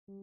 The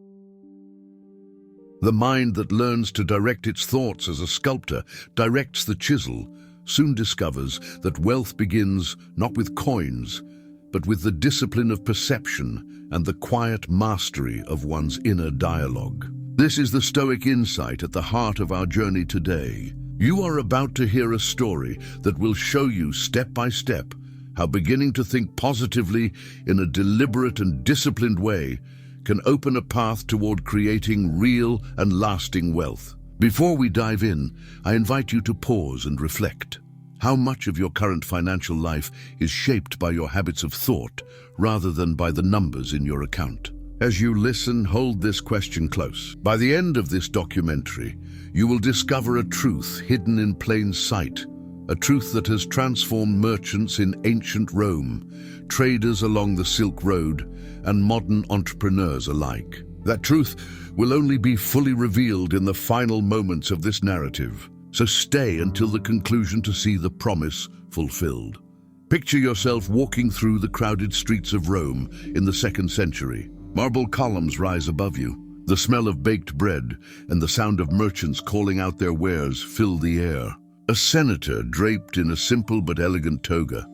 mind that learns to direct its thoughts as a sculptor directs the chisel soon discovers that wealth begins not with coins, but with the discipline of perception and the quiet mastery of one's inner dialogue. This is the Stoic insight at the heart of our journey today. You are about to hear a story that will show you step by step how beginning to think positively in a deliberate and disciplined way can open a path toward creating real and lasting wealth. Before we dive in, I invite you to pause and reflect. How much of your current financial life is shaped by your habits of thought rather than by the numbers in your account? As you listen, hold this question close. By the end of this documentary, you will discover a truth hidden in plain sight, a truth that has transformed merchants in ancient Rome, traders along the Silk Road, and modern entrepreneurs alike. That truth will only be fully revealed in the final moments of this narrative, so stay until the conclusion to see the promise fulfilled. Picture yourself walking through the crowded streets of Rome in the 2nd century. Marble columns rise above you. The smell of baked bread and the sound of merchants calling out their wares fill the air. A senator, draped in a simple but elegant toga,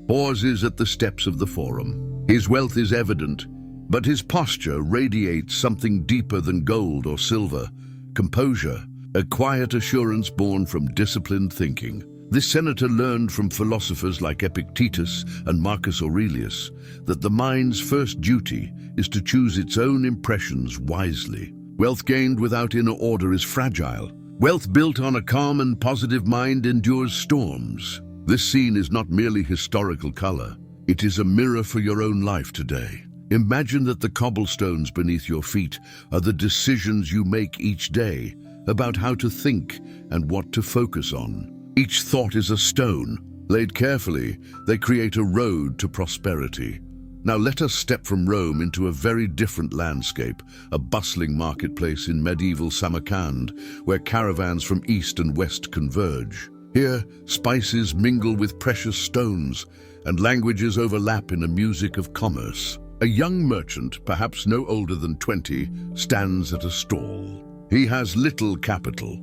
pauses at the steps of the forum. His wealth is evident, but his posture radiates something deeper than gold or silver: composure, a quiet assurance born from disciplined thinking. This senator learned from philosophers like Epictetus and Marcus Aurelius that the mind's first duty is to choose its own impressions wisely. Wealth gained without inner order is fragile. Wealth built on a calm and positive mind endures storms. This scene is not merely historical color. It is a mirror for your own life today. Imagine that the cobblestones beneath your feet are the decisions you make each day about how to think and what to focus on. Each thought is a stone. Laid carefully, they create a road to prosperity. Now let us step from Rome into a very different landscape, a bustling marketplace in medieval Samarkand, where caravans from east and west converge. Here, spices mingle with precious stones, and languages overlap in a music of commerce. A young merchant, perhaps no older than 20, stands at a stall. He has little capital,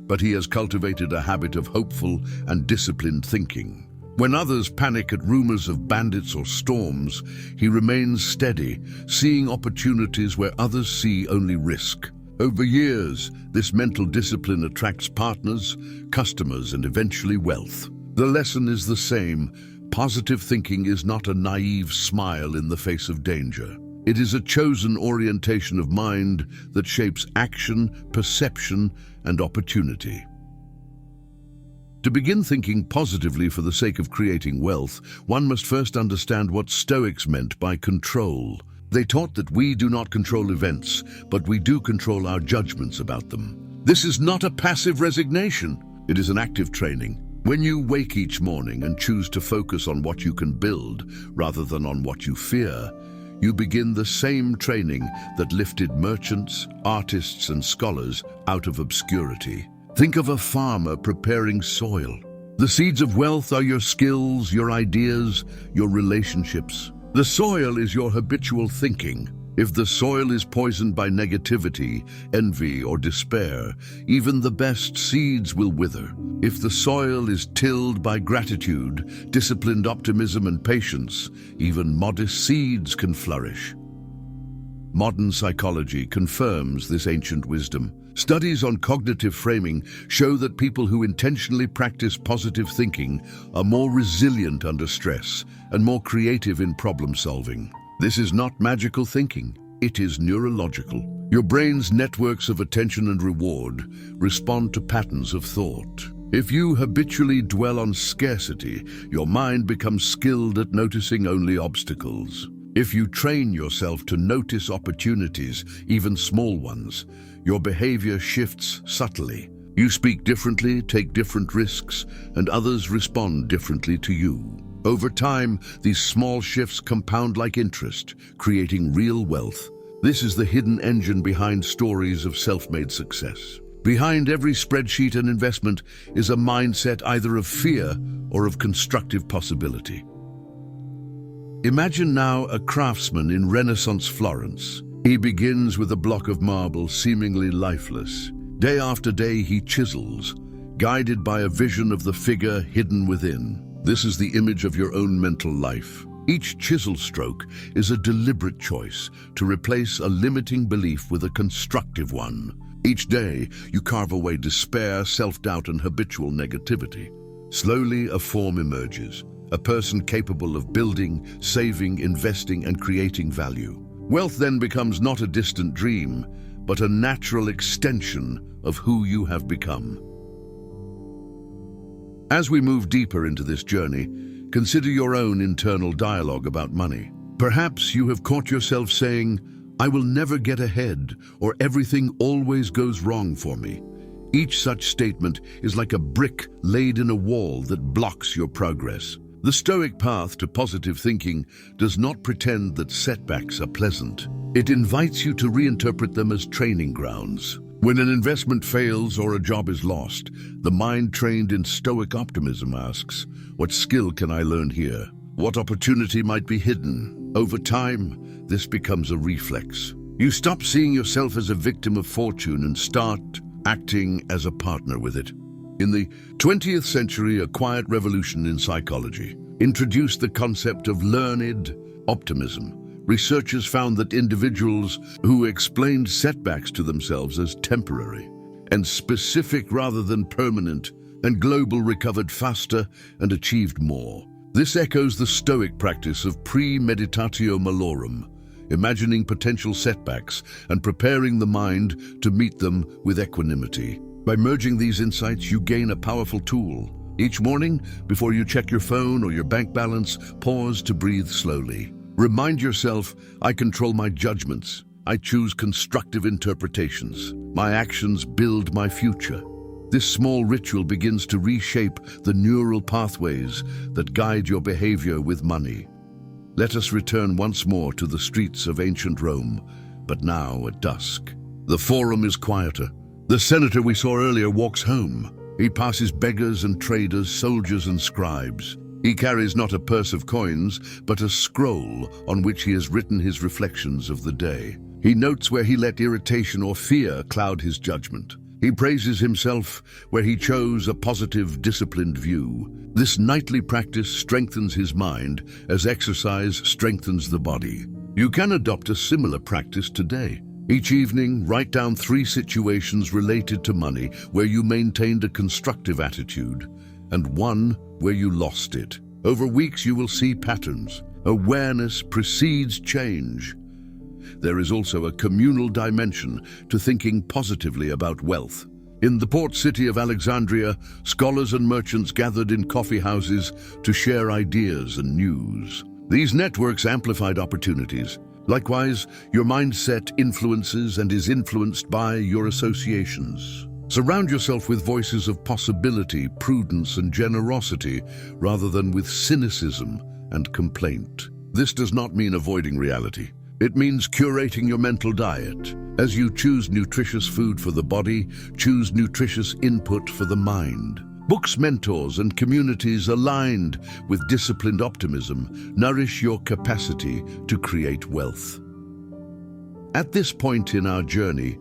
but he has cultivated a habit of hopeful and disciplined thinking. When others panic at rumors of bandits or storms, he remains steady, seeing opportunities where others see only risk. Over years, this mental discipline attracts partners, customers, and eventually wealth. The lesson is the same. Positive thinking is not a naive smile in the face of danger. It is a chosen orientation of mind that shapes action, perception, and opportunity. To begin thinking positively for the sake of creating wealth, one must first understand what Stoics meant by control. They taught that we do not control events, but we do control our judgments about them. This is not a passive resignation. It is an active training. When you wake each morning and choose to focus on what you can build rather than on what you fear, you begin the same training that lifted merchants, artists, and scholars out of obscurity. Think of a farmer preparing soil. The seeds of wealth are your skills, your ideas, your relationships. The soil is your habitual thinking. If the soil is poisoned by negativity, envy, or despair, even the best seeds will wither. If the soil is tilled by gratitude, disciplined optimism, and patience, even modest seeds can flourish. Modern psychology confirms this ancient wisdom. Studies on cognitive framing show that people who intentionally practice positive thinking are more resilient under stress and more creative in problem solving. This is not magical thinking, it is neurological. Your brain's networks of attention and reward respond to patterns of thought. If you habitually dwell on scarcity, your mind becomes skilled at noticing only obstacles. If you train yourself to notice opportunities, even small ones, your behavior shifts subtly. You speak differently, take different risks, and others respond differently to you. Over time, these small shifts compound like interest, creating real wealth. This is the hidden engine behind stories of self-made success. Behind every spreadsheet and investment is a mindset either of fear or of constructive possibility. Imagine now a craftsman in Renaissance Florence. He begins with a block of marble seemingly lifeless. Day after day he chisels, guided by a vision of the figure hidden within. This is the image of your own mental life. Each chisel stroke is a deliberate choice to replace a limiting belief with a constructive one. Each day, you carve away despair, self-doubt, and habitual negativity. Slowly, a form emerges, a person capable of building, saving, investing, and creating value. Wealth then becomes not a distant dream, but a natural extension of who you have become. As we move deeper into this journey, consider your own internal dialogue about money. Perhaps you have caught yourself saying, "I will never get ahead," or "everything always goes wrong for me." Each such statement is like a brick laid in a wall that blocks your progress. The Stoic path to positive thinking does not pretend that setbacks are pleasant. It invites you to reinterpret them as training grounds. When an investment fails or a job is lost, the mind trained in Stoic optimism asks, "What skill can I learn here? What opportunity might be hidden?" Over time, this becomes a reflex. You stop seeing yourself as a victim of fortune and start acting as a partner with it. In the 20th century, a quiet revolution in psychology introduced the concept of learned optimism. Researchers found that individuals who explained setbacks to themselves as temporary and specific rather than permanent and global recovered faster and achieved more. This echoes the Stoic practice of premeditatio malorum, imagining potential setbacks and preparing the mind to meet them with equanimity. By merging these insights, you gain a powerful tool. Each morning, before you check your phone or your bank balance, pause to breathe slowly. Remind yourself, "I control my judgments. I choose constructive interpretations. My actions build my future." This small ritual begins to reshape the neural pathways that guide your behavior with money. Let us return once more to the streets of ancient Rome, but now at dusk. The forum is quieter. The senator we saw earlier walks home. He passes beggars and traders, soldiers and scribes. He carries not a purse of coins, but a scroll on which he has written his reflections of the day. He notes where he let irritation or fear cloud his judgment. He praises himself where he chose a positive, disciplined view. This nightly practice strengthens his mind as exercise strengthens the body. You can adopt a similar practice today. Each evening, write down 3 situations related to money where you maintained a constructive attitude, and 1 where you lost it. Over weeks, you will see patterns. Awareness precedes change. There is also a communal dimension to thinking positively about wealth. In the port city of Alexandria, scholars and merchants gathered in coffee houses to share ideas and news. These networks amplified opportunities. Likewise, your mindset influences and is influenced by your associations. Surround yourself with voices of possibility, prudence, and generosity, rather than with cynicism and complaint. This does not mean avoiding reality. It means curating your mental diet. As you choose nutritious food for the body, choose nutritious input for the mind. Books, mentors, and communities aligned with disciplined optimism nourish your capacity to create wealth. At this point in our journey,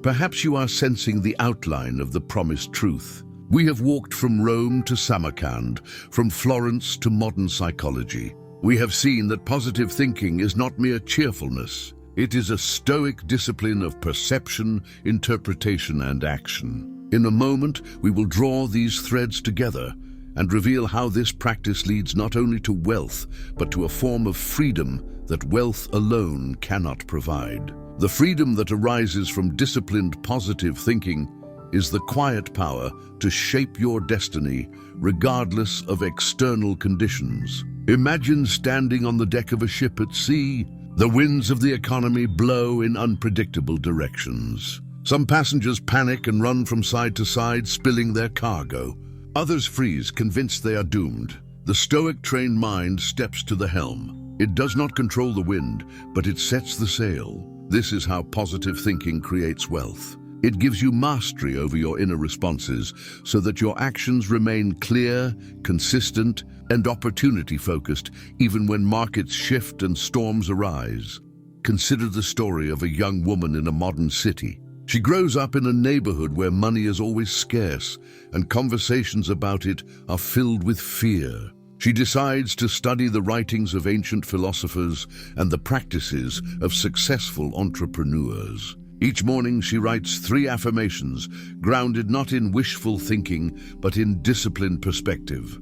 perhaps you are sensing the outline of the promised truth. We have walked from Rome to Samarkand, from Florence to modern psychology. We have seen that positive thinking is not mere cheerfulness. It is a Stoic discipline of perception, interpretation, and action. In a moment, we will draw these threads together and reveal how this practice leads not only to wealth, but to a form of freedom that wealth alone cannot provide. The freedom that arises from disciplined positive thinking is the quiet power to shape your destiny regardless of external conditions. Imagine standing on the deck of a ship at sea. The winds of the economy blow in unpredictable directions. Some passengers panic and run from side to side, spilling their cargo. Others freeze, convinced they are doomed. The Stoic trained mind steps to the helm. It does not control the wind, but it sets the sail. This is how positive thinking creates wealth. It gives you mastery over your inner responses so that your actions remain clear, consistent, and opportunity-focused even when markets shift and storms arise. consider the story of a young woman in a modern city. She grows up in a neighborhood where money is always scarce, and conversations about it are filled with fear. She decides to study the writings of ancient philosophers and the practices of successful entrepreneurs. Each morning she writes 3 affirmations, grounded not in wishful thinking, but in disciplined perspective.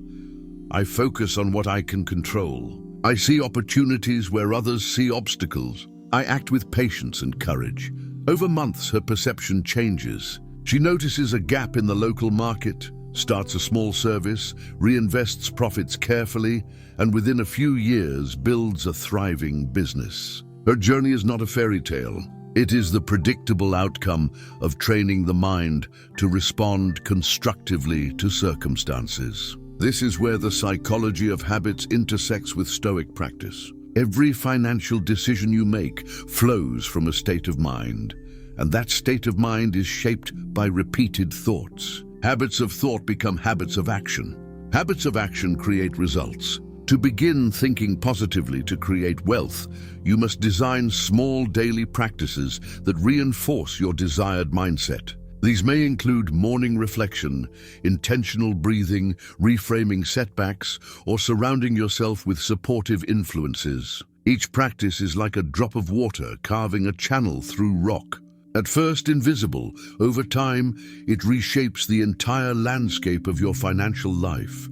I focus on what I can control. I see opportunities where others see obstacles. I act with patience and courage. Over months, her perception changes. She notices a gap in the local market, starts a small service, reinvests profits carefully, and within a few years builds a thriving business. Her journey is not a fairy tale. It is the predictable outcome of training the mind to respond constructively to circumstances. This is where the psychology of habits intersects with Stoic practice. Every financial decision you make flows from a state of mind, and that state of mind is shaped by repeated thoughts. Habits of thought become habits of action. Habits of action create results. To begin thinking positively to create wealth, you must design small daily practices that reinforce your desired mindset. These may include morning reflection, intentional breathing, reframing setbacks, or surrounding yourself with supportive influences. Each practice is like a drop of water carving a channel through rock. At first invisible, over time, it reshapes the entire landscape of your financial life.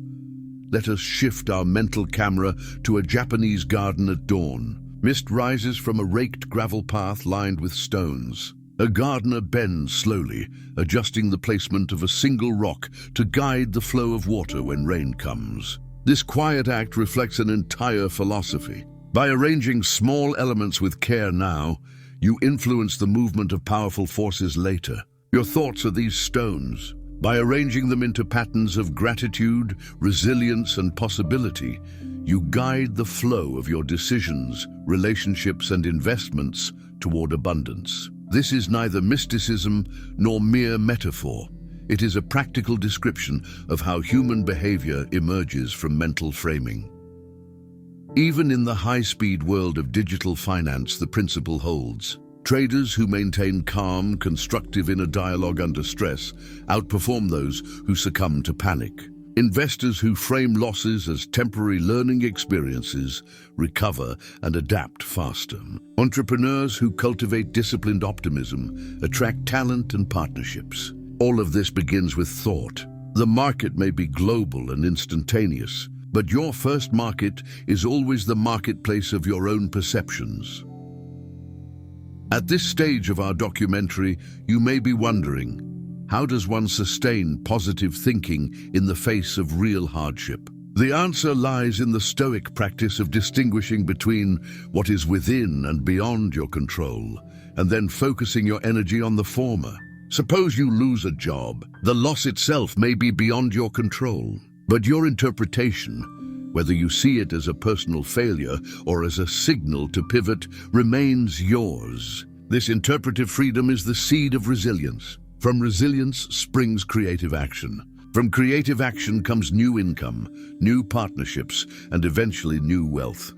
Let us shift our mental camera to a Japanese garden at dawn. Mist rises from a raked gravel path lined with stones. A gardener bends slowly, adjusting the placement of a single rock to guide the flow of water when rain comes. This quiet act reflects an entire philosophy. By arranging small elements with care now, you influence the movement of powerful forces later. Your thoughts are these stones. By arranging them into patterns of gratitude, resilience, and possibility, you guide the flow of your decisions, relationships, and investments toward abundance. This is neither mysticism nor mere metaphor. It is a practical description of how human behavior emerges from mental framing. Even in the high-speed world of digital finance, the principle holds. Traders who maintain calm, constructive inner dialogue under stress outperform those who succumb to panic. Investors who frame losses as temporary learning experiences recover and adapt faster. Entrepreneurs who cultivate disciplined optimism attract talent and partnerships. All of this begins with thought. The market may be global and instantaneous, but your first market is always the marketplace of your own perceptions. At this stage of our documentary, you may be wondering, how does one sustain positive thinking in the face of real hardship? The answer lies in the Stoic practice of distinguishing between what is within and beyond your control, and then focusing your energy on the former. Suppose you lose a job. The loss itself may be beyond your control, but your interpretation, whether you see it as a personal failure or as a signal to pivot, remains yours. This interpretive freedom is the seed of resilience. From resilience springs creative action. From creative action comes new income, new partnerships, and eventually new wealth.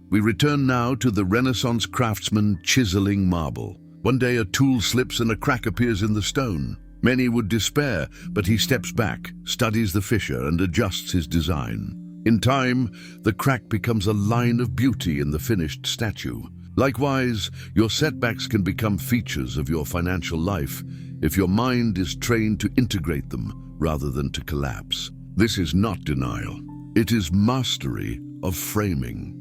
We return now to the Renaissance craftsman chiseling marble. One day a tool slips and a crack appears in the stone. Many would despair, but he steps back, studies the fissure, and adjusts his design. In time, the crack becomes a line of beauty in the finished statue. Likewise, your setbacks can become features of your financial life if your mind is trained to integrate them rather than to collapse. This is not denial. It is mastery of framing.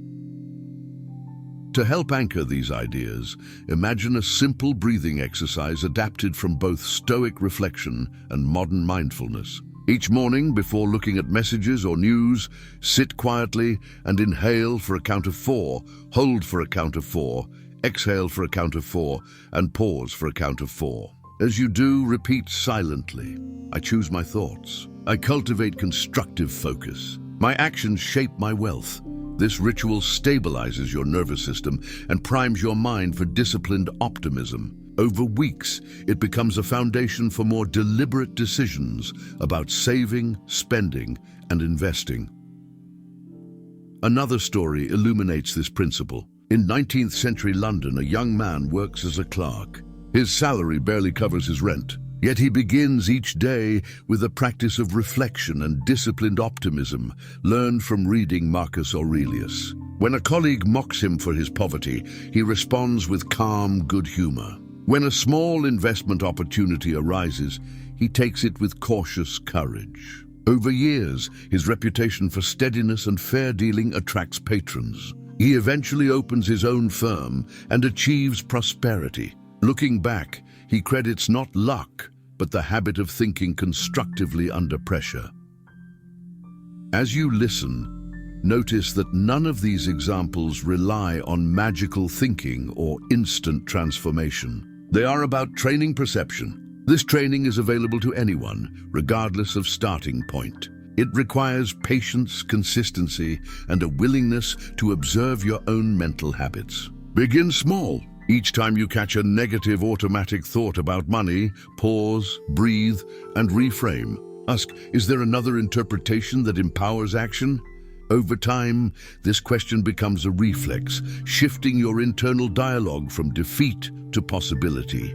To help anchor these ideas, imagine a simple breathing exercise adapted from both Stoic reflection and modern mindfulness. Each morning, before looking at messages or news, sit quietly and inhale for a count of 4, hold for a count of 4, exhale for a count of 4, and pause for a count of 4. As you do, repeat silently. I choose my thoughts. I cultivate constructive focus. My actions shape my wealth. This ritual stabilizes your nervous system and primes your mind for disciplined optimism. Over weeks, it becomes a foundation for more deliberate decisions about saving, spending, and investing. Another story illuminates this principle. In 19th century London, a young man works as a clerk. His salary barely covers his rent, yet he begins each day with a practice of reflection and disciplined optimism learned from reading Marcus Aurelius. When a colleague mocks him for his poverty, he responds with calm good humor. When a small investment opportunity arises, he takes it with cautious courage. Over years, his reputation for steadiness and fair dealing attracts patrons. He eventually opens his own firm and achieves prosperity. Looking back, he credits not luck, but the habit of thinking constructively under pressure. As you listen, notice that none of these examples rely on magical thinking or instant transformation. They are about training perception. This training is available to anyone, regardless of starting point. It requires patience, consistency, and a willingness to observe your own mental habits. Begin small. Each time you catch a negative automatic thought about money, pause, breathe, and reframe. Ask, is there another interpretation that empowers action? Over time, this question becomes a reflex, shifting your internal dialogue from defeat to possibility.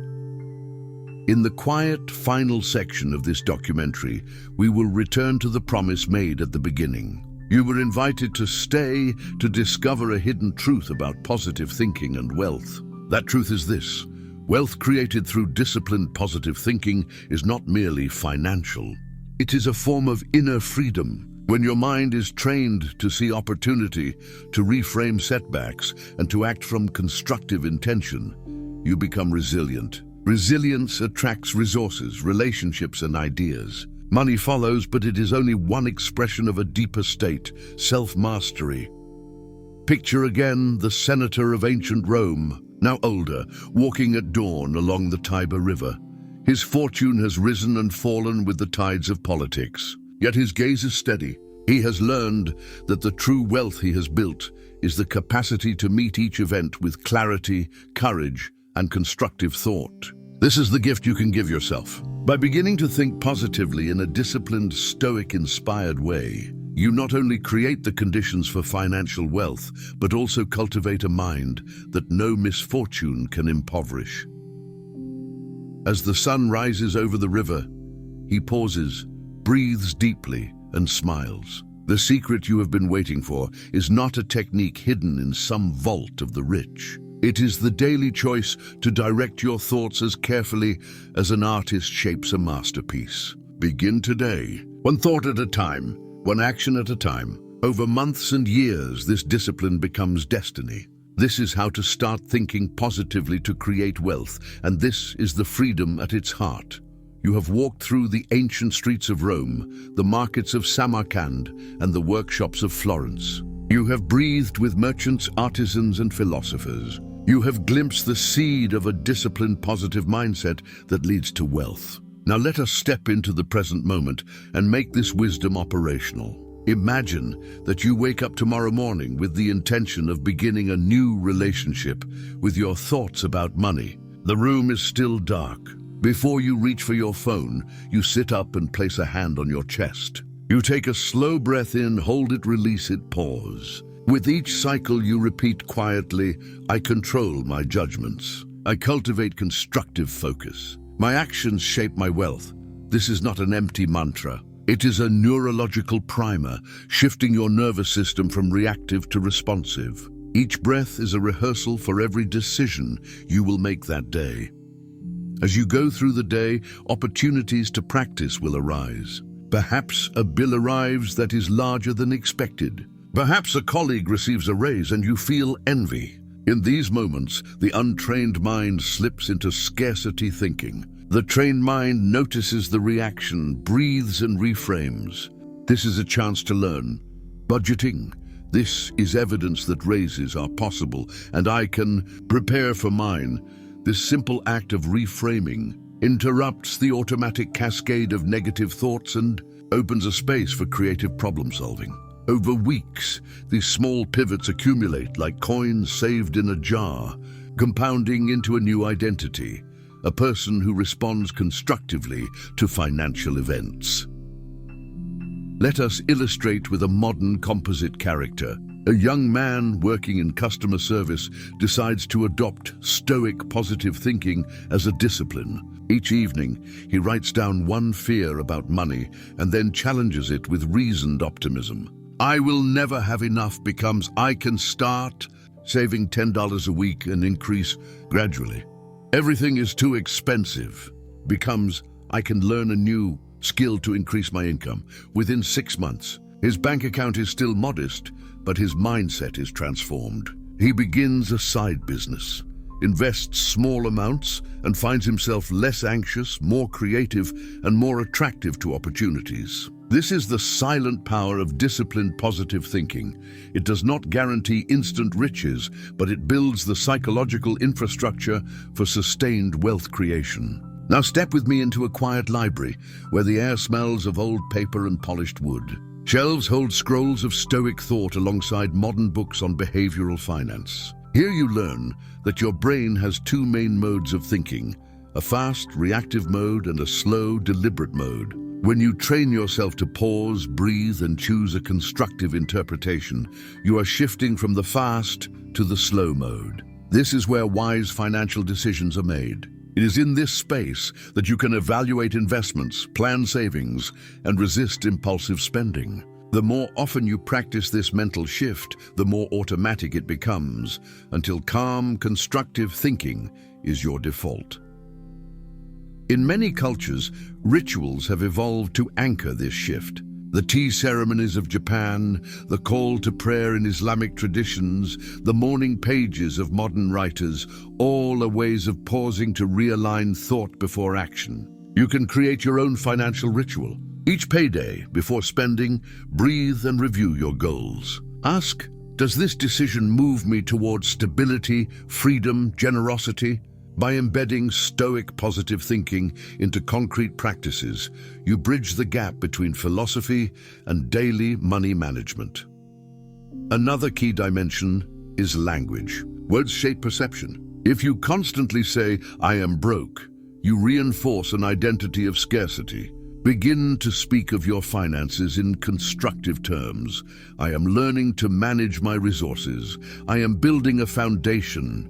In the quiet, final section of this documentary, we will return to the promise made at the beginning. You were invited to stay to discover a hidden truth about positive thinking and wealth. That truth is this: wealth created through disciplined positive thinking is not merely financial. It is a form of inner freedom. When your mind is trained to see opportunity, to reframe setbacks, and to act from constructive intention, you become resilient. Resilience attracts resources, relationships, and ideas. Money follows, but it is only one expression of a deeper state, self-mastery. Picture again the senator of ancient Rome, now older, walking at dawn along the Tiber River. His fortune has risen and fallen with the tides of politics, yet his gaze is steady. He has learned that the true wealth he has built is the capacity to meet each event with clarity, courage, and constructive thought. This is the gift you can give yourself. By beginning to think positively in a disciplined, Stoic-inspired way, you not only create the conditions for financial wealth, but also cultivate a mind that no misfortune can impoverish. As the sun rises over the river, he pauses, breathes deeply, and smiles. The secret you have been waiting for is not a technique hidden in some vault of the rich. It is the daily choice to direct your thoughts as carefully as an artist shapes a masterpiece. Begin today, one thought at a time, one action at a time. Over months and years, this discipline becomes destiny. This is how to start thinking positively to create wealth, and this is the freedom at its heart. You have walked through the ancient streets of Rome, the markets of Samarkand, and the workshops of Florence. You have breathed with merchants, artisans, and philosophers. You have glimpsed the seed of a disciplined, positive mindset that leads to wealth. Now let us step into the present moment and make this wisdom operational. Imagine that you wake up tomorrow morning with the intention of beginning a new relationship with your thoughts about money. The room is still dark. Before you reach for your phone, you sit up and place a hand on your chest. You take a slow breath in, hold it, release it, pause. With each cycle you repeat quietly, I control my judgments. I cultivate constructive focus. My actions shape my wealth. This is not an empty mantra. It is a neurological primer, shifting your nervous system from reactive to responsive. Each breath is a rehearsal for every decision you will make that day. As you go through the day, opportunities to practice will arise. Perhaps a bill arrives that is larger than expected. Perhaps a colleague receives a raise and you feel envy. In these moments, the untrained mind slips into scarcity thinking. The trained mind notices the reaction, breathes and reframes. This is a chance to learn. Budgeting. This is evidence that raises are possible, and I can prepare for mine. This simple act of reframing interrupts the automatic cascade of negative thoughts and opens a space for creative problem solving. Over weeks, these small pivots accumulate like coins saved in a jar, compounding into a new identity, a person who responds constructively to financial events. Let us illustrate with a modern composite character. A young man working in customer service decides to adopt Stoic positive thinking as a discipline. Each evening, he writes down one fear about money and then challenges it with reasoned optimism. I will never have enough becomes I can start saving $10 a week and increase gradually. Everything is too expensive becomes I can learn a new skill to increase my income. Within 6 months, his bank account is still modest, but his mindset is transformed. He begins a side business, invests small amounts, and finds himself less anxious, more creative, and more attractive to opportunities. This is the silent power of disciplined positive thinking. It does not guarantee instant riches, but it builds the psychological infrastructure for sustained wealth creation. Now step with me into a quiet library where the air smells of old paper and polished wood. Shelves hold scrolls of Stoic thought alongside modern books on behavioral finance. Here you learn that your brain has two main modes of thinking, a fast, reactive mode and a slow, deliberate mode. When you train yourself to pause, breathe, and choose a constructive interpretation, you are shifting from the fast to the slow mode. This is where wise financial decisions are made. It is in this space that you can evaluate investments, plan savings, and resist impulsive spending. The more often you practice this mental shift, the more automatic it becomes, until calm, constructive thinking is your default. In many cultures, rituals have evolved to anchor this shift. The tea ceremonies of Japan, the call to prayer in Islamic traditions, the morning pages of modern writers, all are ways of pausing to realign thought before action. You can create your own financial ritual. Each payday, before spending, breathe and review your goals. Ask, does this decision move me towards stability, freedom, generosity? By embedding Stoic positive thinking into concrete practices, you bridge the gap between philosophy and daily money management. Another key dimension is language. Words shape perception. If you constantly say, I am broke, you reinforce an identity of scarcity. Begin to speak of your finances in constructive terms. I am learning to manage my resources. I am building a foundation.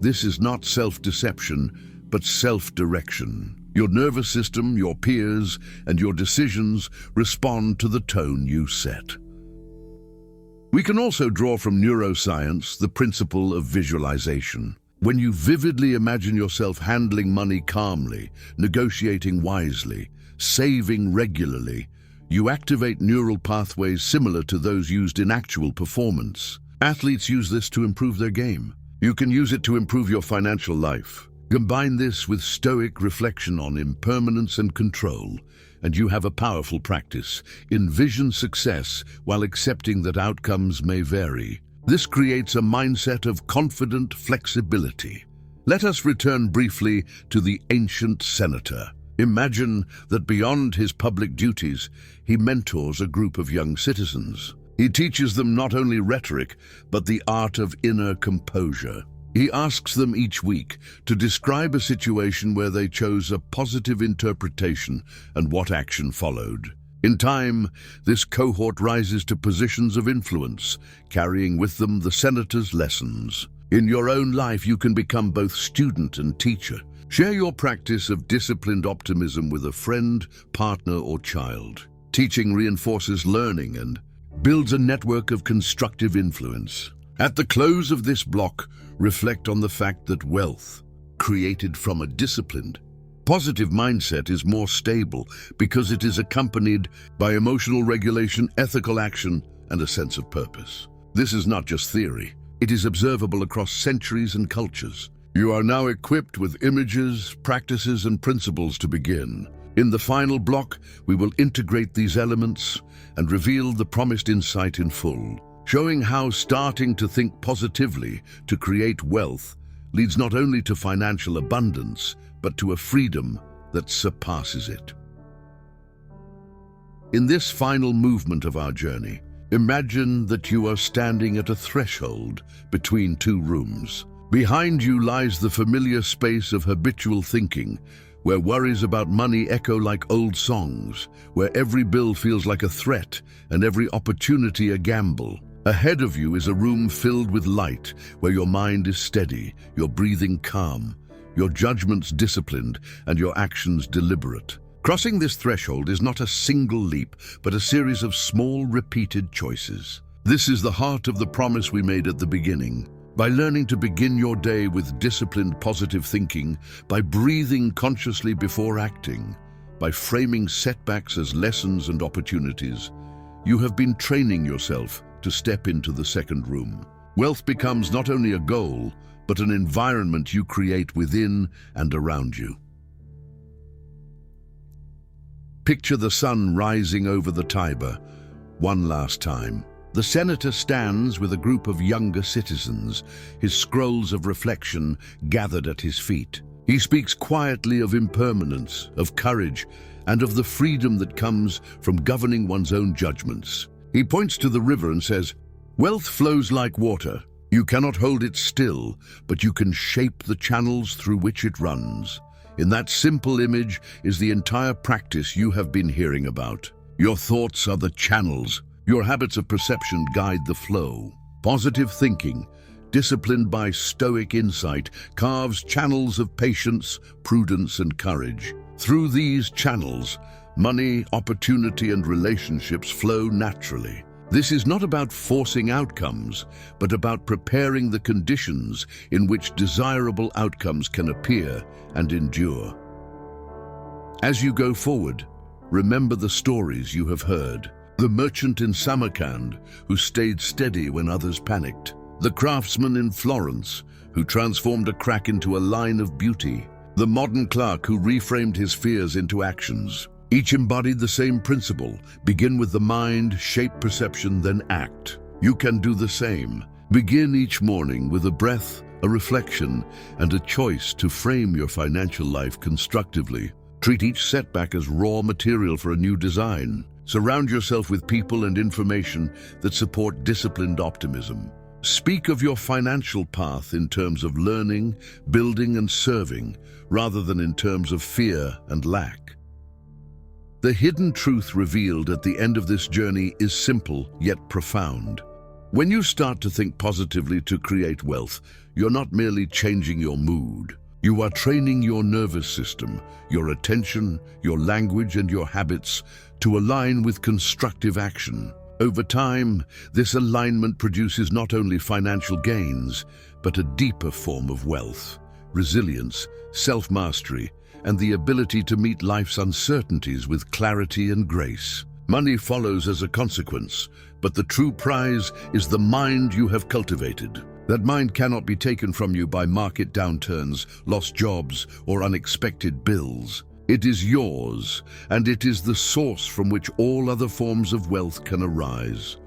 This is not self-deception, but self-direction. Your nervous system, your peers, and your decisions respond to the tone you set. We can also draw from neuroscience the principle of visualization. When you vividly imagine yourself handling money calmly, negotiating wisely, saving regularly, you activate neural pathways similar to those used in actual performance. Athletes use this to improve their game. You can use it to improve your financial life. Combine this with Stoic reflection on impermanence and control, and you have a powerful practice. Envision success while accepting that outcomes may vary. This creates a mindset of confident flexibility. Let us return briefly to the ancient senator. Imagine that beyond his public duties, he mentors a group of young citizens. He teaches them not only rhetoric, but the art of inner composure. He asks them each week to describe a situation where they chose a positive interpretation and what action followed. In time, this cohort rises to positions of influence, carrying with them the senator's lessons. In your own life, you can become both student and teacher. Share your practice of disciplined optimism with a friend, partner, or child. Teaching reinforces learning and builds a network of constructive influence. At the close of this block, reflect on the fact that wealth, created from a disciplined, positive mindset, is more stable because it is accompanied by emotional regulation, ethical action, and a sense of purpose. This is not just theory. It is observable across centuries and cultures. You are now equipped with images, practices, and principles to begin. In the final block, we will integrate these elements and reveal the promised insight in full, showing how starting to think positively to create wealth leads not only to financial abundance, but to a freedom that surpasses it. In this final movement of our journey, imagine that you are standing at a threshold between two rooms. Behind you lies the familiar space of habitual thinking, where worries about money echo like old songs, where every bill feels like a threat and every opportunity a gamble. Ahead of you is a room filled with light, where your mind is steady, your breathing calm, your judgments disciplined, and your actions deliberate. Crossing this threshold is not a single leap, but a series of small, repeated choices. This is the heart of the promise we made at the beginning. By learning to begin your day with disciplined, positive thinking, by breathing consciously before acting, by framing setbacks as lessons and opportunities, you have been training yourself to step into the second room. Wealth becomes not only a goal, but an environment you create within and around you. Picture the sun rising over the Tiber one last time. The senator stands with a group of younger citizens, his scrolls of reflection gathered at his feet. He speaks quietly of impermanence, of courage, and of the freedom that comes from governing one's own judgments. He points to the river and says, "Wealth flows like water. You cannot hold it still, but you can shape the channels through which it runs." In that simple image is the entire practice you have been hearing about. Your thoughts are the channels. Your habits of perception guide the flow. Positive thinking, disciplined by Stoic insight, carves channels of patience, prudence, and courage. Through these channels, money, opportunity, and relationships flow naturally. This is not about forcing outcomes, but about preparing the conditions in which desirable outcomes can appear and endure. As you go forward, remember the stories you have heard. The merchant in Samarkand who stayed steady when others panicked. The craftsman in Florence who transformed a crack into a line of beauty. The modern clerk who reframed his fears into actions. Each embodied the same principle: begin with the mind, shape perception, then act. You can do the same. Begin each morning with a breath, a reflection, and a choice to frame your financial life constructively. Treat each setback as raw material for a new design. Surround yourself with people and information that support disciplined optimism. Speak of your financial path in terms of learning, building, and serving, rather than in terms of fear and lack. The hidden truth revealed at the end of this journey is simple yet profound. When you start to think positively to create wealth, you're not merely changing your mood. You are training your nervous system, your attention, your language, and your habits to align with constructive action. Over time, this alignment produces not only financial gains, but a deeper form of wealth, resilience, self-mastery, and the ability to meet life's uncertainties with clarity and grace. Money follows as a consequence, but the true prize is the mind you have cultivated. That mind cannot be taken from you by market downturns, lost jobs, or unexpected bills. It is yours, and it is the source from which all other forms of wealth can arise.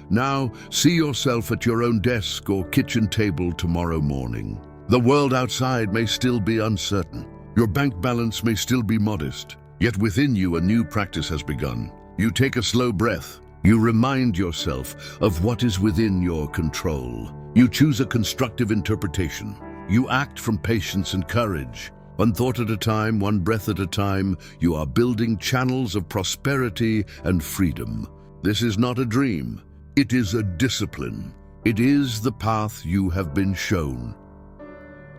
Now, see yourself at your own desk or kitchen table tomorrow morning. The world outside may still be uncertain. Your bank balance may still be modest. Yet within you, a new practice has begun. You take a slow breath. You remind yourself of what is within your control. You choose a constructive interpretation. You act from patience and courage. One thought at a time, one breath at a time, you are building channels of prosperity and freedom. This is not a dream. It is a discipline. It is the path you have been shown.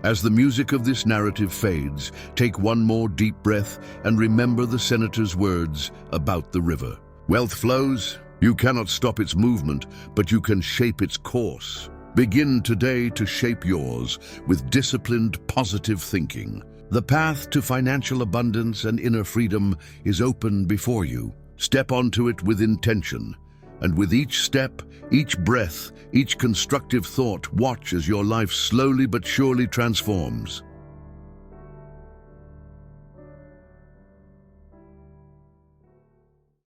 As the music of this narrative fades, take one more deep breath and remember the senator's words about the river. Wealth flows. You cannot stop its movement, but you can shape its course. Begin today to shape yours with disciplined, positive thinking. The path to financial abundance and inner freedom is open before you. Step onto it with intention. And with each step, each breath, each constructive thought, watch as your life slowly but surely transforms.